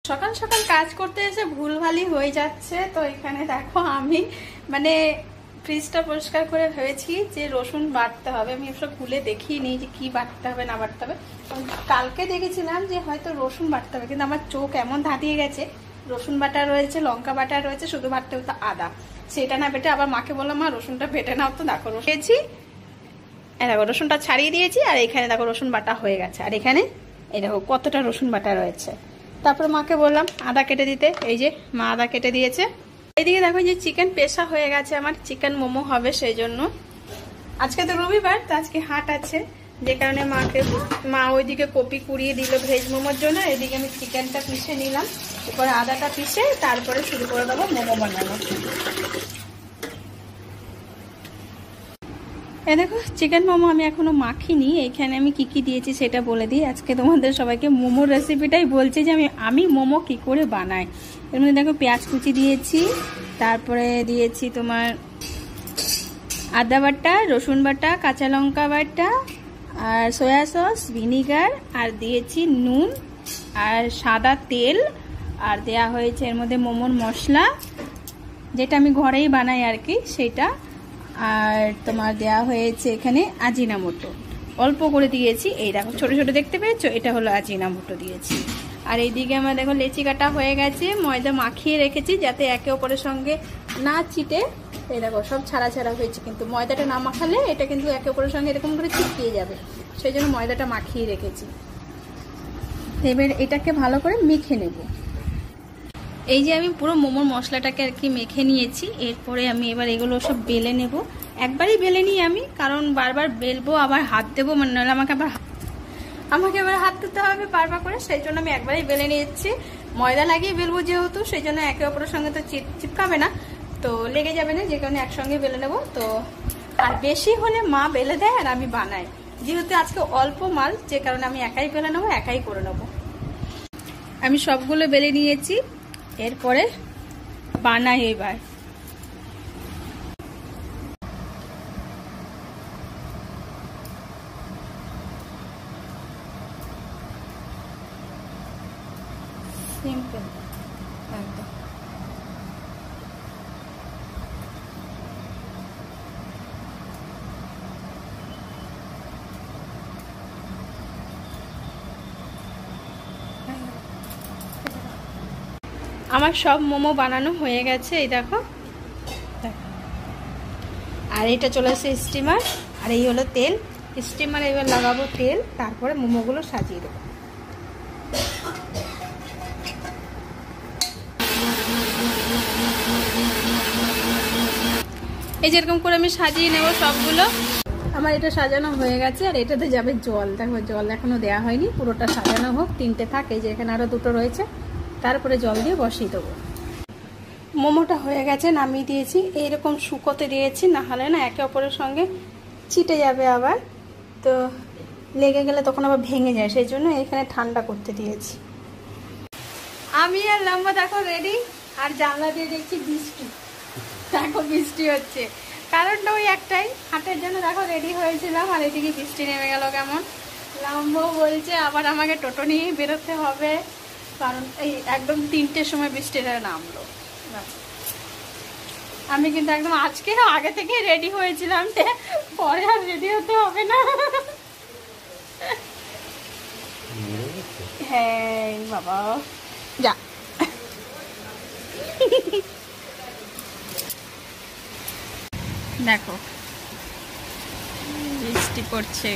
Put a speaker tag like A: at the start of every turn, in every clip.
A: সকাল সকাল কাজ করতে এসে ভুলভালই হয়ে যাচ্ছে। তো এখানে দেখো আমি মানে ফ্রিজটা পরিষ্কার করে ভেবেছি যে রসুন বাটতে হবে। আমি এসব খুলে দেখিনি যে কি বাটতে হবে না বাটতে হবে। কালকে দেখেছিলাম যে হয়তো রসুন বাটতে হবে, কিন্তু আমার চোখ এমন ধাঁধিয়ে গেছে, রসুন বাটা রয়েছে, লঙ্কা বাটা রয়েছে, শুধু বাটতে হতো আদা। সেটা না বেটে আবার মাকে বললাম মা রসুনটা বেটে নাও। তো দেখো রসুনছি, দেখো রসুনটা ছাড়িয়ে দিয়েছি, আর এখানে দেখো রসুন বাটা হয়ে গেছে, আর এখানে এই দেখো কতটা রসুন বাটা রয়েছে। তারপরে মাকে বললাম আদা কেটে দিতে, এই যে মা আদা কেটে দিয়েছে। এইদিকে দেখো যে চিকেন পেশা হয়ে গেছে, আমার চিকেন মোমো হবে, সেই জন্য আজকে তো রবিবার, তো আজকে হাট আছে, যে কারণে মা ওইদিকে কপি কুড়িয়ে দিল ভেজ মোমোর জন্য। এদিকে আমি চিকেনটা পিষে নিলাম, এরপরে আদাটা পিষে তারপরে শুরু করে দেবো মোমো বানানো। এ দেখো চিকেন মোমো আমি এখনো মাখিনি। এইখানে আমি কি কি দিয়েছি সেটা বলে দিই। আজকে তোমাদের সবাইকে মোমোর রেসিপিটাই বলছি যে আমি মোমো কি করে বানাই। এর মধ্যে দেখো পেঁয়াজ কুচি দিয়েছি, তারপরে দিয়েছি তোমার আদা বাটা, রসুন বাটা, কাঁচা লঙ্কা বাটা, আর সয়া সস, ভিনিগার, আর দিয়েছি নুন আর সাদা তেল, আর দেয়া হয়েছে এর মধ্যে মোমোর মশলা, যেটা আমি ঘরেই বানাই আর কি সেটা। আর তোমার দেয়া হয়েছে এখানে আজিনামোটো, অল্প করে দিয়েছি। এই দেখো ছোট ছোট দেখতে পেয়েছো, এটা হলো আজিনামোটো দিয়েছি। আর এইদিকে আমার দেখো লেচি কাটা হয়ে গেছে, ময়দা মাখিয়ে রেখেছি যাতে একে অপরের সঙ্গে না চিটে। এই দেখো সব ছাড়া ছাড়া হয়েছে, কিন্তু ময়দাটা না মাখালে এটা কিন্তু একে অপরের সঙ্গে এরকম করে চিপকিয়ে যাবে, সেই জন্য ময়দাটা মাখিয়ে রেখেছি। এবার এটাকে ভালো করে মেখে নেব। এই যে আমি পুরো মোমোর মশলাটাকে আর কি মেখে নিয়েছি। এরপরে আমি এবার এগুলো সব বেলে নেব। একবারই বেলে নিই আমি, কারণ বারবার বেলবো আবার হাত দেবো, মানে নাহলে আমাকে আবার হাত দিতে হবে বারবার করে, সেই জন্য আমি একবারই বেলে নিয়েছি। ময়দা লাগিয়ে বেলবো যেহেতু, সেই জন্য একে অপরের সঙ্গে তো চিপকাবে না, তো লেগে যাবে না, যে কারণে একসঙ্গে বেলে নেবো। তো আর বেশি হলে মা বেলে দেয় আর আমি বানাই, যেহেতু আজকে অল্প মাল, যে কারণে আমি একাই বেলে নেবো, একাই করে নেবো। আমি সবগুলো বেলে নিয়েছি, এরপরে বানাই এবার। সিম্পল একদম। আমার সব মোমো বানানো হয়ে গেছে, এই দেখো। আর এটা চলে আসছে স্টিমার, আর এই হলো তেল। স্টিমার এবার লাগাবো তেল, তারপরে মোমোগুলো সাজিয়ে দেবো। এই যেরকম করে আমি সাজিয়ে নেব সবগুলো। আমার এটা সাজানো হয়ে গেছে, আর এটাতে যাবে জল। দেখো জল এখনো দেওয়া হয়নি, পুরোটা সাজানো হোক, তিনটে থাকে, যে এখানে আরো দুটো রয়েছে, তারপরে জল দিয়ে বসিয়ে দেবো। মোমোটা হয়ে গেছে, নামিয়ে দিয়েছি। এইরকম শুকোতে দিয়েছি, না হলে না একে অপরের সঙ্গে চিটে যাবে আবার, তো লেগে গেলে তখন আবার ভেঙে যায়, সেই জন্য এখানে ঠান্ডা করতে দিয়েছি। আমি আর লম্বা দেখো রেডি, আর জানলা দিয়ে দেখছি বৃষ্টি। দেখো বৃষ্টি হচ্ছে, কারণটা ওই একটাই, হাটের জন্য দেখো রেডি হয়েছিলাম, আর এদিকে বৃষ্টি নেমে গেল কেমন। লম্বাও বলছে আবার আমাকে টোটো নিয়ে বেরোতে হবে, কারণ এই একদম 3টের সময় বৃষ্টিটা নামলো। আমি কিন্তু একদম আজকে আগে থেকে রেডি হয়েছিলাম, পরে আর রেডি হতে হবে না। হ্যাঁ বাবা যা। দেখো বৃষ্টি পড়ছে,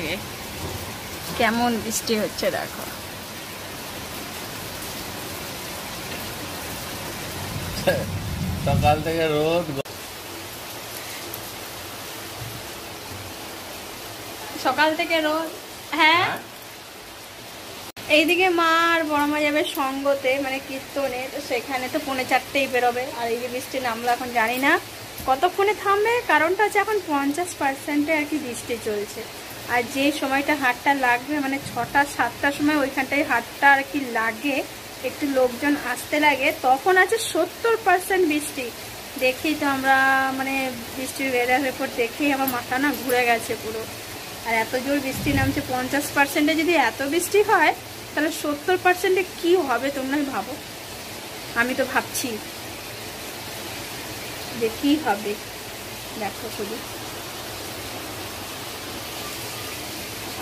A: কেমন বৃষ্টি হচ্ছে দেখো।
B: সকাল থেকে রোদ,
A: সকাল থেকে রোদ। হ্যাঁ এইদিকে মা আর বড় মা যাবে সঙ্গতে, মানে কীর্তনে, তো সেখানে তো 4:30 বেরোবে। আর এই যে বৃষ্টি নামলো, এখন জানি না কতক্ষণে থামবে, কারণটা হচ্ছে এখন 50% আর কি বৃষ্টি চলছে। আর যে সময়টা হাটটা লাগবে, মানে 6টা-7টার সময় ওইখানটায় হাটটা আর কি লাগে, একটু লোকজন আসতে লাগে, তখন আছে 70% বৃষ্টি। দেখি তো আমরা, মানে বৃষ্টির ওয়েদার রিপোর্ট দেখেই আমার মাথা না ঘুরে গেছে পুরো। আর এত জোর বৃষ্টি নামছে, 50%-এ যদি এত বৃষ্টি হয়, তাহলে 70%-এ কি হবে তোমরা ভাবো। আমি তো ভাবছি যে কি হবে, দেখো শুধু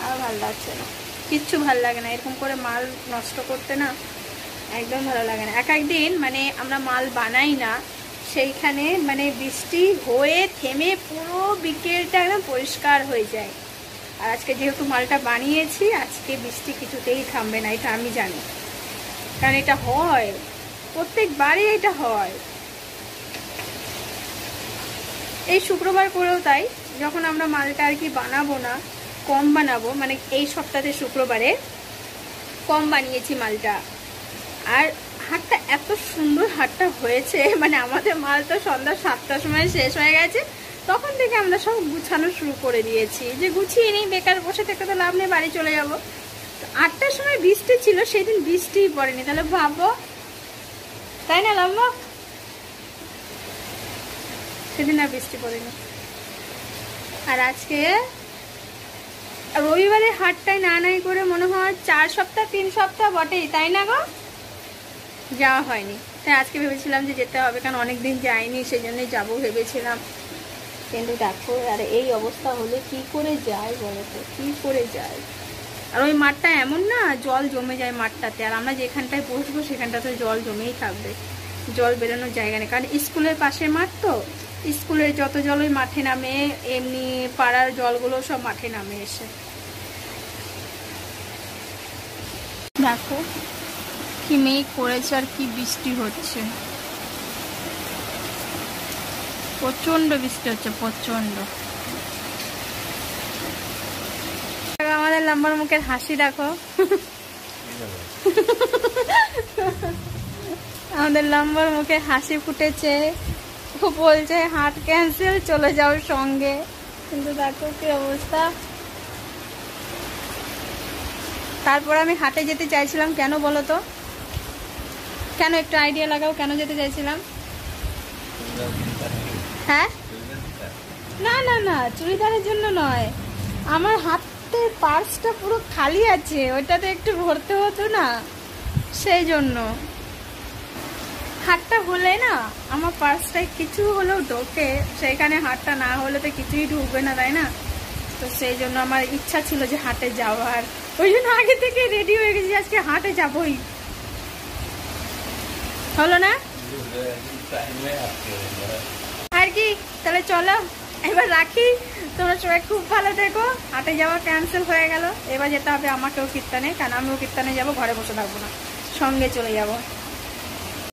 A: আর ভালো লাগছে না, কিচ্ছু ভালো লাগে না এরকম করে মাল নষ্ট করতে, না একদম ভালো লাগে না। এক একদিন মানে আমরা মাল বানাই না, সেইখানে মানে বৃষ্টি হয়ে থেমে পুরো বিকেলটা একদম পরিষ্কার হয়ে যায়। আর আজকে যেহেতু মালটা বানিয়েছি, আজকে বৃষ্টি কিছুতেই থামবে না, এটা আমি জানি, কারণ এটা হয় প্রত্যেকবারই, এটা হয়। এই শুক্রবার করেও তাই, যখন আমরা মালটা আর কি বানাবো না, কম বানাবো, মানে এই সপ্তাহে শুক্রবারে কম বানিয়েছি মালটা, আর হাটটা এত সুন্দর হাটটা হয়েছে, মানে আমাদের মাল তো সন্ধ্যা 7টার সময় শেষ হয়ে গেছে, তখন থেকে আমরা সব গুছানো শুরু করে দিয়েছি, যে গুছিয়ে নিই, বেকার বসে থেকে তো লাভ নেই, বাড়ি চলে যাবো। 8টার সময় বৃষ্টি ছিল, সেদিন বৃষ্টিই পড়েনি, তাহলে ভাবো, তাই না লম্বা? সেদিন আর বৃষ্টি পড়েনি। আর আজকে রবিবারে হাটটায় না নাই করে মনে হয় 4 সপ্তাহ 3 সপ্তাহ বটেই, তাই না গো? যাওয়া হয়নি, তাই আজকে ভেবেছিলাম যে যেতে হবে, কারণ অনেকদিন যাইনি, সেই জন্যই যাবো ভেবেছিলাম। কিন্তু দেখো, আর এই অবস্থা হলে কি করে যায় বলো তো, কি করে যায়? আর ওই মাঠটা এমন না, জল জমে যায় মাঠটাতে, আর আমরা যেখানটায় বসবো সেখানটাতে জল জমেই থাকবে, জল বেরোনোর জায়গা নেই, কারণ স্কুলের পাশে মাঠ তো, স্কুলের যত জল ওই মাঠে নামে, এমনি পাড়ার জলগুলো সব মাঠে নামে এসে। দেখো কি মেঘ করেছে আর কি বৃষ্টি হচ্ছে, প্রচন্ড বৃষ্টি হচ্ছে, প্রচন্ড। আমাদের লম্বার মুখের হাসি দেখো, আমাদের লম্বার মুখে হাসি ফুটেছে, ও বলছে হাট ক্যান্সেল, চলে যাও সঙ্গে, কিন্তু দেখো কি অবস্থা। তারপর আমি হাটে যেতে চাইছিলাম, কেন বলো তো, কেন একটু আইডিয়া লাগাও, কেন যেতে চাইছিলাম? হ্যাঁ, না না না, চুড়িদারের জন্য নয়, আমার হাতের পার্সটা পুরো খালি আছে, ওইটাতে একটু ভরতে হতো না, সেই জন্য। হাটটা হলে না আমার পার্সটায় কিছু হলেও ঢোকে, সেইখানে হাটটা না হলে তো কিছুই ঢুকবে না, তাই না? তো সেই জন্য আমার ইচ্ছা ছিল যে হাটে যাওয়ার, ওই জন্য আগে থেকে রেডি হয়ে গেছি, আজকে হাটে যাবই। হলো না আর কি, তাহলে চলো এবার রাখি, তোমরা সবাই খুব ভালো থেকো। হাটে যাওয়া ক্যান্সেল হয়ে গেল, এবার যেতে হবে আমাকেও কীর্তনে, কারণ আমিও কীর্তনে যাবো, ঘরে বসে থাকবো না, সঙ্গে চলে যাবো।